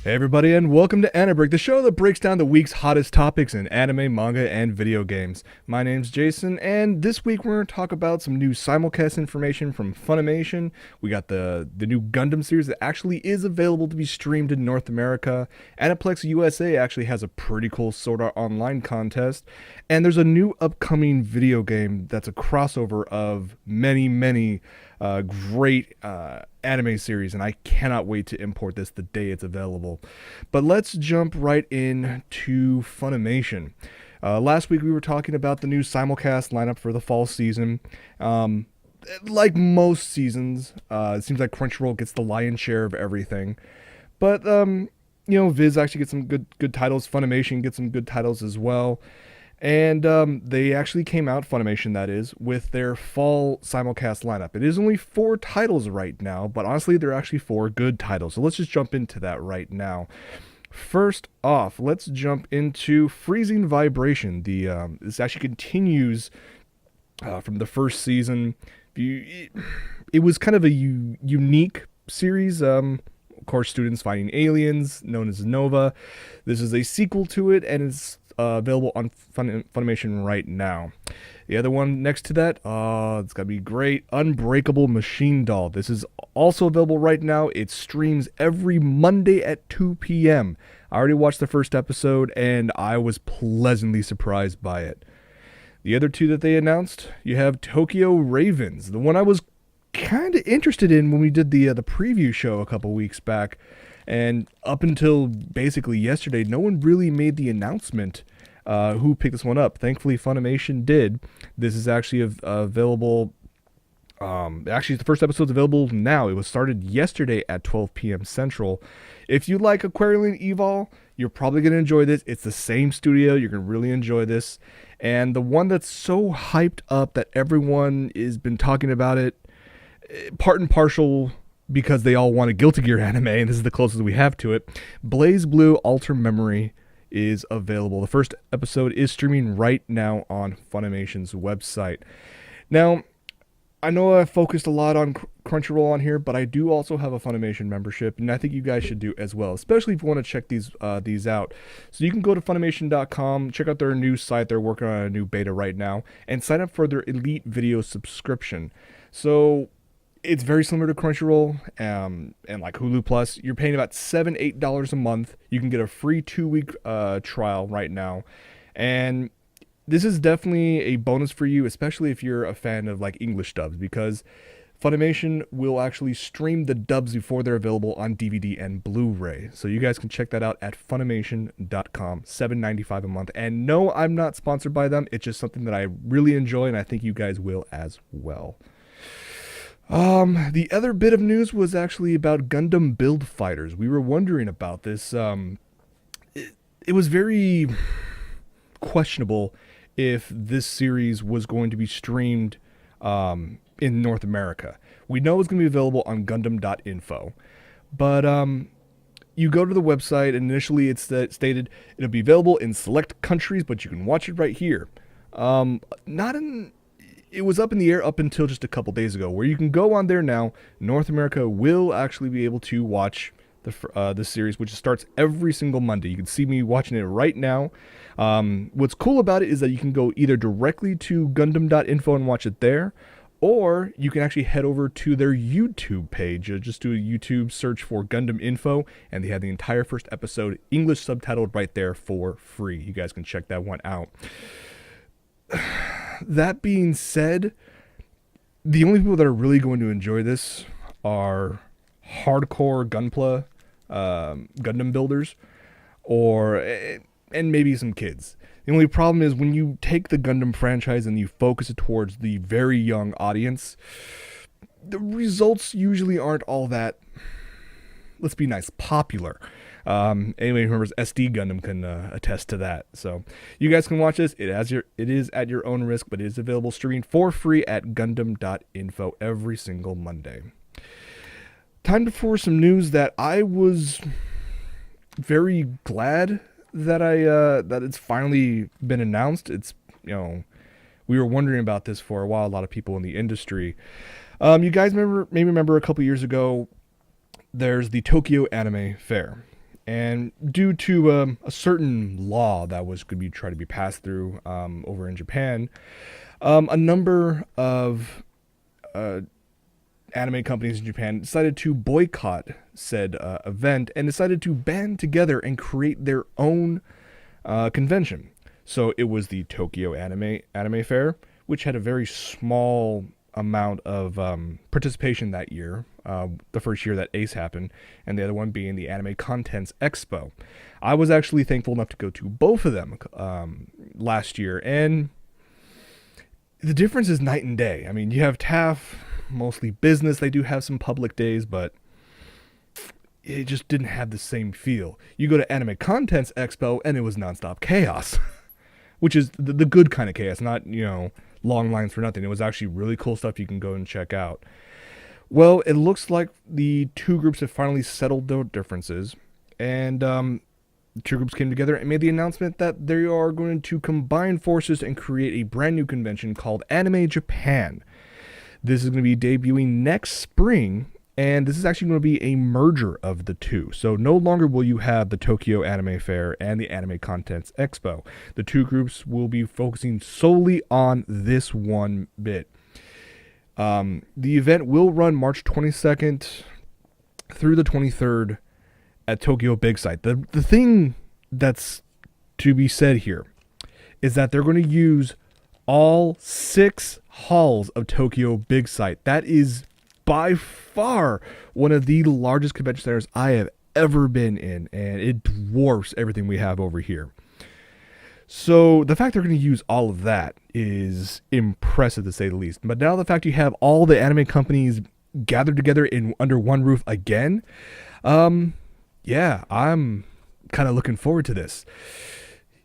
Hey everybody, and welcome to AniBreak, the show that breaks down the week's hottest topics in anime, manga, and video games. My name's Jason, and this week we're going to talk about some new simulcast information from Funimation. We got the new Gundam series that actually is available to be streamed in North America. Aniplex USA actually has a pretty cool Sword Art Online contest, and there's a new upcoming video game that's a crossover of many great anime series, and I cannot wait to import this the day it's available. But let's jump right in to Funimation. Last week we were talking about the new simulcast lineup for the fall season. Like most seasons, it seems like Crunchyroll gets the lion's share of everything. But Viz actually gets some good titles. Funimation gets some good titles as well. And they actually came out, Funimation that is, with their fall simulcast lineup. It is only 4 titles right now, but honestly, they're actually 4 good titles. So let's just jump into that right now. First off, let's jump into Freezing Vibration. This actually continues from the first season. It was kind of a unique series. Of course, students fighting aliens, known as Nova. This is a sequel to it, and it's available on Funimation right now. The other one next to that, it's gotta be great, Unbreakable Machine Doll. This is also available right now. It streams every Monday at 2 p.m. I already watched the first episode, and I was pleasantly surprised by it. The other 2 that they announced, you have Tokyo Ravens, the one I was kind of interested in when we did the preview show a couple weeks back. And up until basically yesterday, no one really made the announcement who picked this one up. Thankfully, Funimation did. This is actually available. Actually, the first episode's available now. It was started yesterday at 12 p.m. Central. If you like Aquarian Evol, you're probably going to enjoy this. It's the same studio. You're going to really enjoy this. And the one that's so hyped up that everyone has been talking about it, part and partial, because they all want a Guilty Gear anime, and this is the closest we have to it. Blaze Blue Alter Memory is available. The first episode is streaming right now on Funimation's website. Now, I know I focused a lot on Crunchyroll on here, but I do also have a Funimation membership, and I think you guys should do as well, especially if you want to check these out. So you can go to Funimation.com, check out their new site. They're working on a new beta right now, and sign up for their Elite Video subscription. So it's very similar to Crunchyroll and like Hulu Plus. You're paying about $7-8 a month. You can get a free 2-week trial right now. And this is definitely a bonus for you, especially if you're a fan of like English dubs, because Funimation will actually stream the dubs before they're available on DVD and Blu-ray. So you guys can check that out at Funimation.com, $7.95 a month. And no, I'm not sponsored by them. It's just something that I really enjoy, and I think you guys will as well. The other bit of news was actually about Gundam Build Fighters. We were wondering about this. It was very questionable if this series was going to be streamed in North America. We know it's going to be available on Gundam.info, but you go to the website, and initially it's stated it'll be available in select countries, but you can watch it right here. It was up in the air up until just a couple days ago, where you can go on there now. North America will actually be able to watch the series, which starts every single Monday. You can see me watching it right now. What's cool about it is that you can go either directly to Gundam.info and watch it there, or you can actually head over to their YouTube page. Just do a YouTube search for Gundam Info, and they have the entire first episode English subtitled right there for free. You guys can check that one out. That being said, the only people that are really going to enjoy this are hardcore Gundam builders, and maybe some kids. The only problem is when you take the Gundam franchise and you focus it towards the very young audience, the results usually aren't all that, let's be nice, popular. Anybody who remembers SD Gundam can attest to that. So you guys can watch this. It is at your own risk, but it is available streaming for free at Gundam.info every single Monday. Time for some news that I was very glad that that it's finally been announced. It's we were wondering about this for a while. A lot of people in the industry. You guys maybe remember a couple years ago, there's the Tokyo Anime Fair. And due to a certain law that was going to be trying to be passed through over in Japan, a number of anime companies in Japan decided to boycott said event and decided to band together and create their own convention. So it was the Tokyo Anime Fair, which had a very small amount of participation that year, the first year that ACE happened, and the other one being the Anime Contents Expo. I was actually thankful enough to go to both of them last year, and the difference is night and day. I mean, you have TAF, mostly business. They do have some public days, but it just didn't have the same feel. You go to Anime Contents Expo, and it was nonstop chaos, which is the good kind of chaos, not, long lines for nothing. It was actually really cool stuff you can go and check out. Well, it looks like the two groups have finally settled their differences, and the two groups came together and made the announcement that they are going to combine forces and create a brand new convention called Anime Japan. This is going to be debuting next spring, and this is actually going to be a merger of the two. So no longer will you have the Tokyo Anime Fair and the Anime Contents Expo. The two groups will be focusing solely on this one bit. The event will run March 22nd through the 23rd at Tokyo Big Sight. The thing that's to be said here is that they're going to use all 6 halls of Tokyo Big Sight. That is by far one of the largest convention centers I have ever been in, and it dwarfs everything we have over here. So the fact they're going to use all of that is impressive, to say the least. But now the fact you have all the anime companies gathered together under one roof again, yeah, I'm kind of looking forward to this.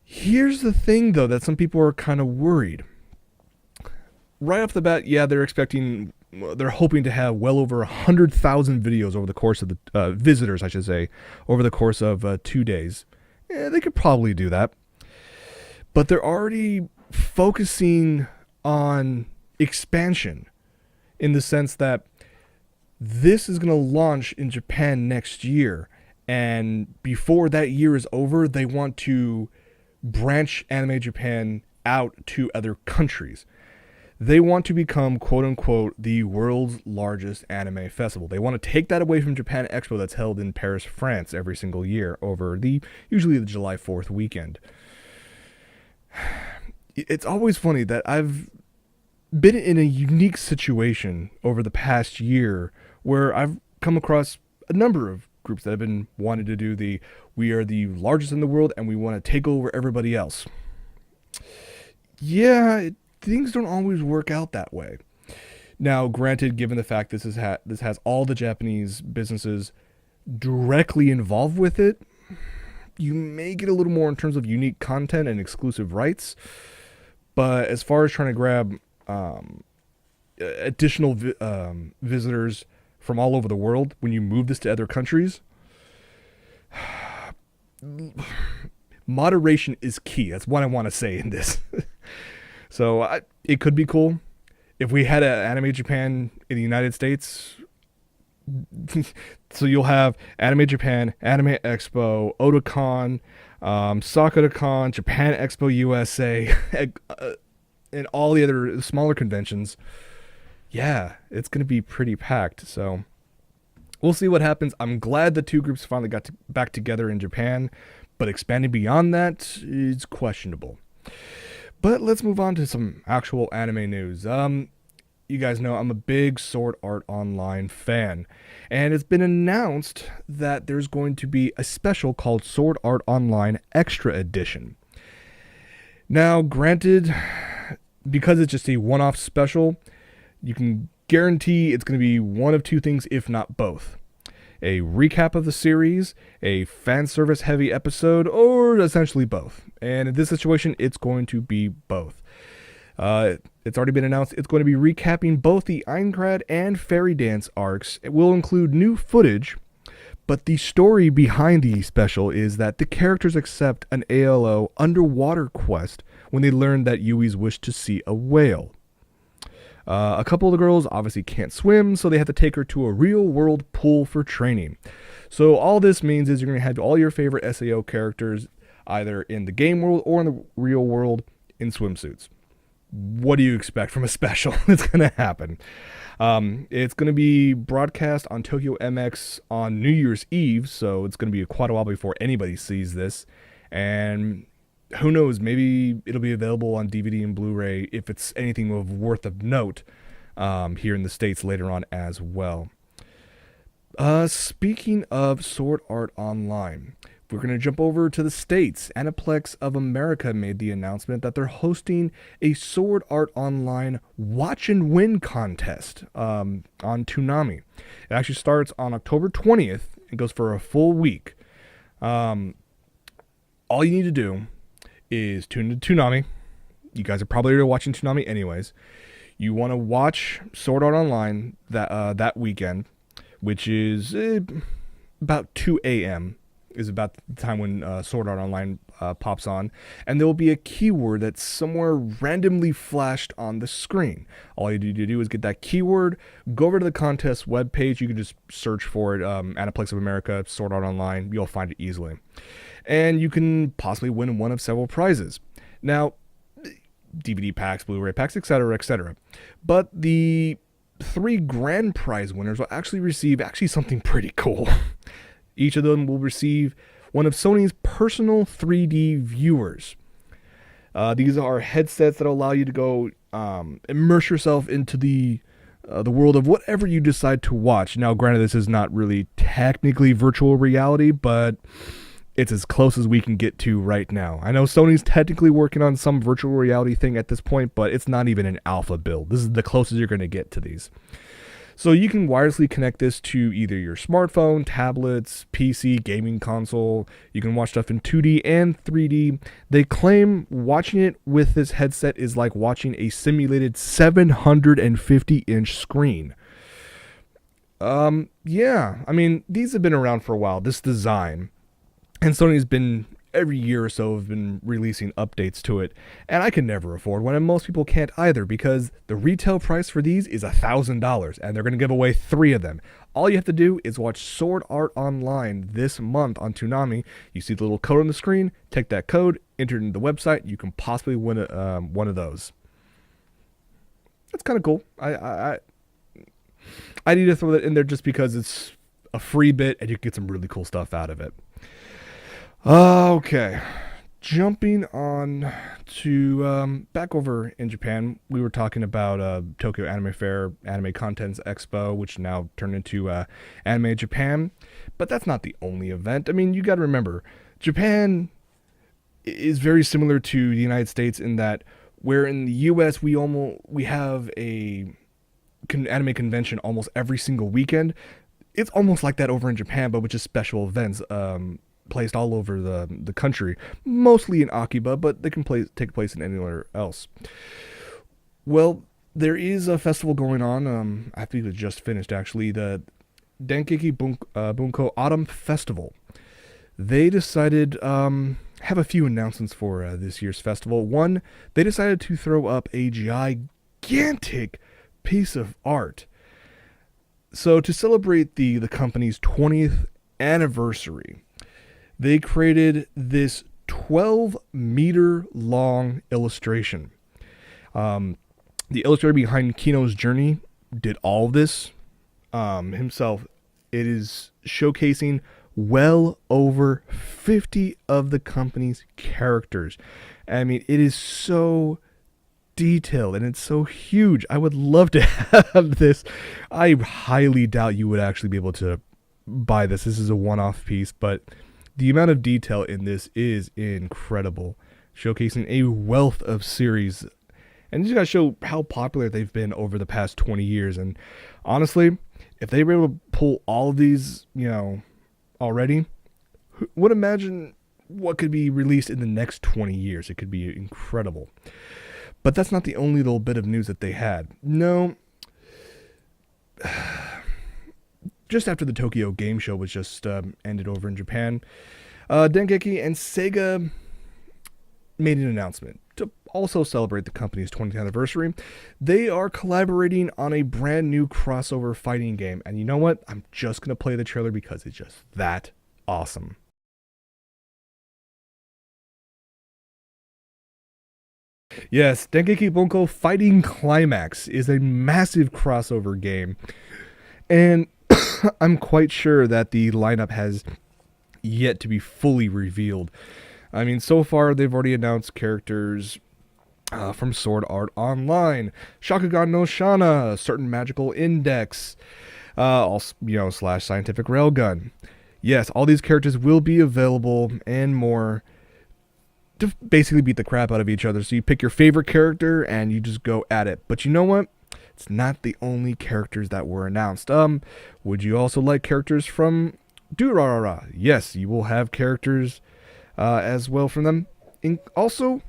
Here's the thing, though, that some people are kind of worried. Right off the bat, yeah, they're hoping to have well over 100,000 videos over the course of the visitors, I should say, over the course of 2 days. Yeah, they could probably do that. But they're already focusing on expansion in the sense that this is going to launch in Japan next year. And before that year is over, they want to branch Anime Japan out to other countries. They want to become, quote unquote, the world's largest anime festival. They want to take that away from Japan Expo that's held in Paris, France every single year over usually the July 4th weekend. It's always funny that I've been in a unique situation over the past year where I've come across a number of groups that have been wanting to do we are the largest in the world and we want to take over everybody else. Yeah, things don't always work out that way. Now, granted, given the fact this has all the Japanese businesses directly involved with it, you may get a little more in terms of unique content and exclusive rights. But as far as trying to grab additional visitors from all over the world, when you move this to other countries, moderation is key. That's what I want to say in this. So it could be cool if we had an Anime Japan in the United States. So you'll have Anime Japan, Anime Expo, Otakon, Sakura-con, Japan Expo USA, and all the other smaller conventions. Yeah, it's going to be pretty packed. So we'll see what happens. I'm glad the two groups finally got back together in Japan, but expanding beyond that is questionable. But let's move on to some actual anime news. You guys know I'm a big Sword Art Online fan, and it's been announced that there's going to be a special called Sword Art Online Extra Edition. Now, granted, because it's just a one-off special, you can guarantee it's going to be one of two things, if not both. A recap of the series, a fan service heavy episode, or essentially both. And in this situation, it's going to be both. It's already been announced it's going to be recapping both the Aincrad and Fairy Dance arcs. It will include new footage, but the story behind the special is that the characters accept an ALO underwater quest when they learn that Yui's wished to see a whale. A couple of the girls obviously can't swim, so they have to take her to a real-world pool for training. So all this means is you're going to have all your favorite SAO characters either in the game world or in the real world in swimsuits. What do you expect from a special that's going to happen? It's going to be broadcast on Tokyo MX on New Year's Eve, so it's going to be quite a while before anybody sees this. And who knows, maybe it'll be available on DVD and Blu-ray if it's anything of worth of note here in the States later on as well. Speaking of Sword Art Online, we're going to jump over to the States. Aniplex of America made the announcement that they're hosting a Sword Art Online Watch and Win contest on Toonami. It actually starts on October 20th. It goes for a full week. All you need to do is tune into Toonami. You guys are probably already watching Toonami anyways. You want to watch Sword Art Online that weekend, which is about 2 a.m. is about the time when Sword Art Online pops on, and there will be a keyword that's somewhere randomly flashed on the screen. All you need to do is get that keyword, go over to the contest webpage. You can just search for it, Aniplex of America, Sword Art Online. You'll find it easily. And you can possibly win one of several prizes. Now, DVD packs, Blu-ray packs, etc., etc. But the 3 grand prize winners will actually receive something pretty cool. Each of them will receive one of Sony's personal 3D viewers. These are headsets that allow you to go immerse yourself into the world of whatever you decide to watch. Now, granted, this is not really technically virtual reality, but it's as close as we can get to right now. I know Sony's technically working on some virtual reality thing at this point, but it's not even an alpha build. This is the closest you're going to get to these. So you can wirelessly connect this to either your smartphone, tablets, PC, gaming console. You can watch stuff in 2D and 3D. They claim watching it with this headset is like watching a simulated 750-inch screen. Yeah, I mean, these have been around for a while, this design. And Sony's been, every year or so, have been releasing updates to it. And I can never afford one, and most people can't either, because the retail price for these is $1,000, and they're going to give away 3 of them. All you have to do is watch Sword Art Online this month on Toonami. You see the little code on the screen, take that code, enter it into the website, you can possibly win one of those. That's kind of cool. I need to throw that in there just because it's a free bit, and you can get some really cool stuff out of it. Okay, jumping on to back over in Japan, we were talking about Tokyo Anime Fair, Anime Contents Expo, which now turned into Anime Japan, but that's not the only event. I mean, you got to remember, Japan is very similar to the United States in that, where in the U.S. we have a anime convention almost every single weekend. It's almost like that over in Japan, but with just special events. Placed all over the country, mostly in Akiba, but they can take place in anywhere else. Well, there is a festival going on. I think it just finished, actually, the Dengeki Bunko Autumn Festival. They decided have a few announcements for this year's festival. One, they decided to throw up a gigantic piece of art. So to celebrate the company's 20th anniversary, they created this 12-meter long illustration. The illustrator behind Kino's Journey did all of this himself. It is showcasing well over 50 of the company's characters. I mean, it is so detailed and it's so huge. I would love to have this. I highly doubt you would actually be able to buy this. This is a one-off piece, but the amount of detail in this is incredible, showcasing a wealth of series. And you just gotta show how popular they've been over the past 20 years. And honestly, if they were able to pull all of these, already, who would imagine what could be released in the next 20 years? It could be incredible. But that's not the only little bit of news that they had. No. Just after the Tokyo Game Show was just ended over in Japan, Dengeki and Sega made an announcement to also celebrate the company's 20th anniversary, they are collaborating on a brand new crossover fighting game. And you know what? I'm just going to play the trailer because it's just that awesome. Yes, Dengeki Bunko Fighting Climax is a massive crossover game. And I'm quite sure that the lineup has yet to be fully revealed. I mean, so far they've already announced characters from Sword Art Online, Shakugan no Shana, Certain Magical Index, also, slash Scientific Railgun. Yes, all these characters will be available and more to basically beat the crap out of each other. So you pick your favorite character and you just go at it. But you know what? It's not the only characters that were announced. Would you also like characters from Durarara? Yes, you will have characters as well from them. And also,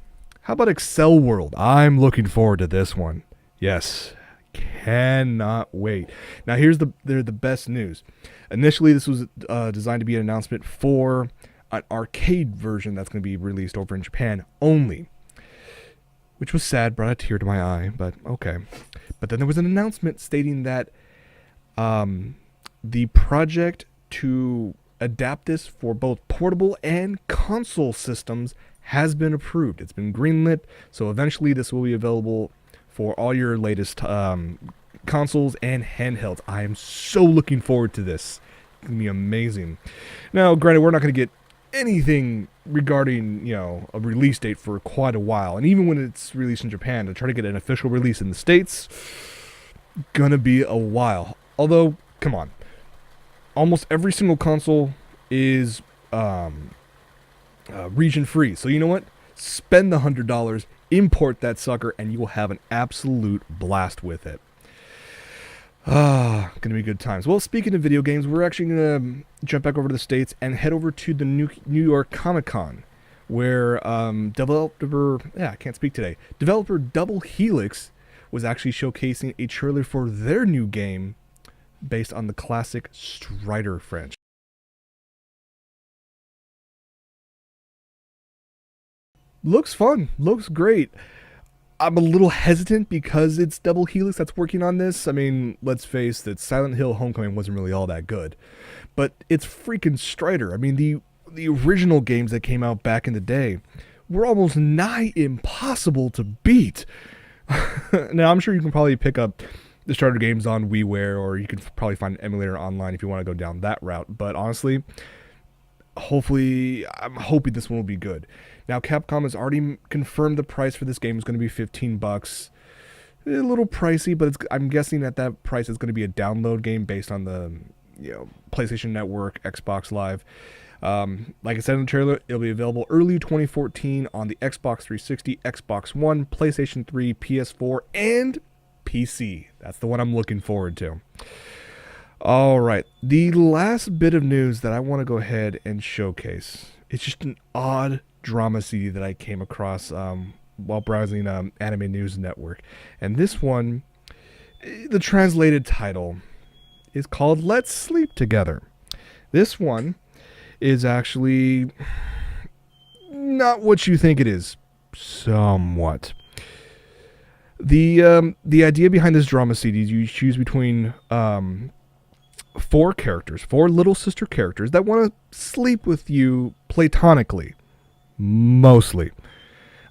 how about Excel World? I'm looking forward to this one. Yes, cannot wait. Now here's the best news. Initially, this was designed to be an announcement for an arcade version that's going to be released over in Japan only, which was sad, brought a tear to my eye, but okay. But then there was an announcement stating that the project to adapt this for both portable and console systems has been approved. It's been greenlit, so eventually this will be available for all your latest consoles and handhelds. I am so looking forward to this. It's going to be amazing. Now, granted, we're not going to get anything regarding, a release date for quite a while. And even when it's released in Japan, to try to get an official release in the States, gonna be a while. Although, come on. Almost every single console is region free. So you know what? Spend the $100, import that sucker, and you will have an absolute blast with it. Gonna be good times. Well, speaking of video games, we're actually gonna jump back over to the States and head over to the New York Comic Con, where developer Double Helix was actually showcasing a trailer for their new game based on the classic Strider franchise. Looks fun. Looks great. I'm a little hesitant because it's Double Helix that's working on this. I mean, let's face it, Silent Hill Homecoming wasn't really all that good. But it's freaking Strider. I mean, the original games that came out back in the day were almost nigh impossible to beat. Now, I'm sure you can probably pick up the Strider games on WiiWare, or you can probably find an emulator online if you want to go down that route. But honestly, I'm hoping this one will be good. Now, Capcom has already confirmed the price for this game is going to be $15. A little pricey, but I'm guessing that price is going to be a download game based on the PlayStation Network, Xbox Live. Like I said in the trailer, it'll be available early 2014 on the Xbox 360, Xbox One, PlayStation 3, PS4, and PC. That's the one I'm looking forward to. All right, the last bit of news that I want to go ahead and showcase. It's just an odd drama CD that I came across while browsing Anime News Network. And this one, the translated title is called Let's Sleep Together. This one is actually not what you think it is. Somewhat. The idea behind this drama CD is you choose between four little sister characters that want to sleep with you platonically, mostly.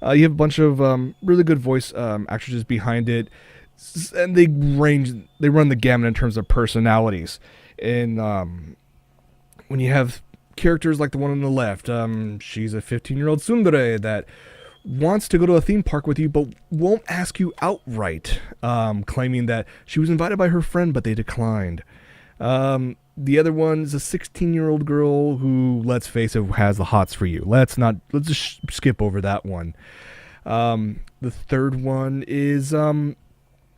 You have a bunch of really good voice actresses behind it, and they run the gamut in terms of personalities. And when you have characters like the one on the left, she's a 15-year-old tsundere that wants to go to a theme park with you but won't ask you outright, claiming that she was invited by her friend but they declined. The other one is a 16-year-old girl who, let's face it, has the hots for you. Let's just skip over that one. The third one is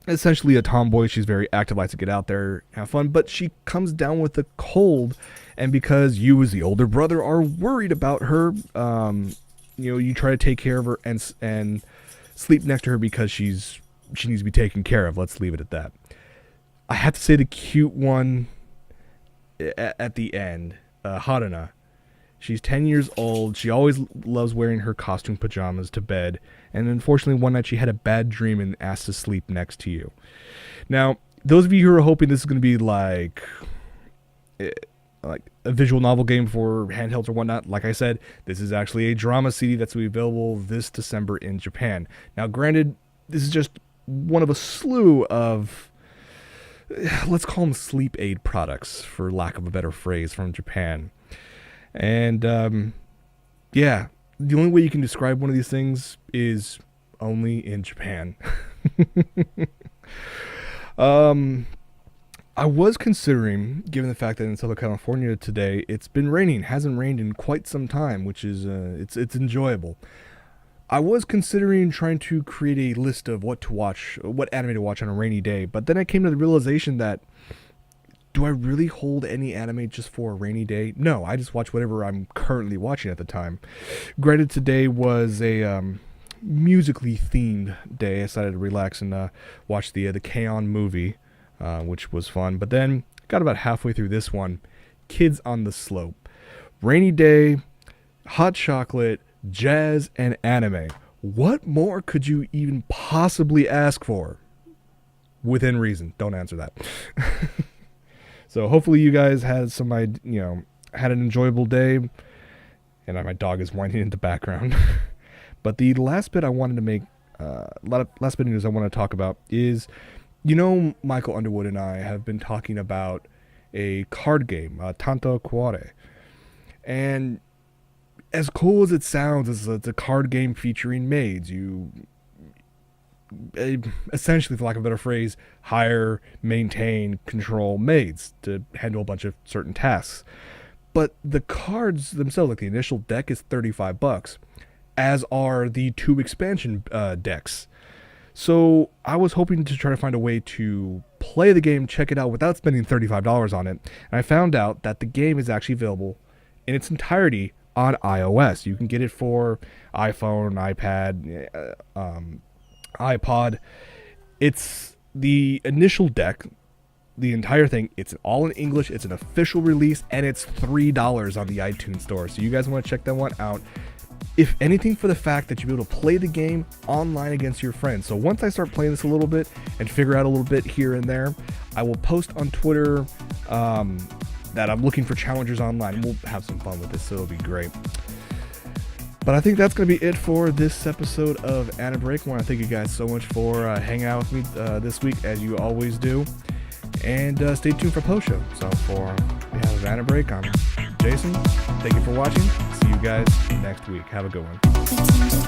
essentially a tomboy. She's very active, likes to get out there, have fun, but she comes down with a cold, and because you as the older brother are worried about her, you try to take care of her and sleep next to her because she needs to be taken care of. Let's leave it at that. I have to say the cute one at the end, Haruna, She's 10 years old. She always loves wearing her costume pajamas to bed. And unfortunately, one night she had a bad dream and asked to sleep next to you. Now, those of you who are hoping this is going to be like a visual novel game for handhelds or whatnot, like I said, this is actually a drama CD that's going to be available this December in Japan. Now, granted, this is just one of a slew of, let's call them sleep aid products, for lack of a better phrase, from Japan. And, yeah, the only way you can describe one of these things is only in Japan. I was considering, given the fact that in Southern California today, it's been raining, hasn't rained in quite some time, which is, it's enjoyable. I was considering trying to create a list of what to watch, what anime to watch on a rainy day, but then I came to the realization that, do I really hold any anime just for a rainy day? No, I just watch whatever I'm currently watching at the time. Granted, today was a musically themed day. I decided to relax and watch the K-On! Movie, which was fun. But then, got about halfway through this one, Kids on the Slope. Rainy day, hot chocolate, jazz, and anime. What more could you even possibly ask for? Within reason. Don't answer that. So hopefully you guys had had an enjoyable day. And my dog is whining in the background. But the last bit I wanted to make, last bit of news I want to talk about is, Michael Underwood and I have been talking about a card game, Tanto Cuore. And as cool as it sounds, it's a card game featuring maids. You essentially, for lack of a better phrase, hire, maintain, control maids to handle a bunch of certain tasks. But the cards themselves, like the initial deck, is $35, as are the 2 expansion decks. So I was hoping to try to find a way to play the game, check it out without spending $35 on it. And I found out that the game is actually available in its entirety on iOS. You can get it for iPhone, iPad, iPod. It's the initial deck, the entire thing. It's all in English. It's an official release, and it's $3 on the iTunes store. So you guys want to check that one out. If anything, for the fact that you'll be able to play the game online against your friends. So once I start playing this a little bit and figure out a little bit here and there, I will post on Twitter that I'm looking for challengers online. We'll have some fun with this, so it'll be great. But I think that's going to be it for this episode of AniBreak. I want to thank you guys so much for hanging out with me this week, as you always do. And stay tuned for post-show. So for the of AniBreak, I'm Jason. Thank you for watching. See you guys next week. Have a good one.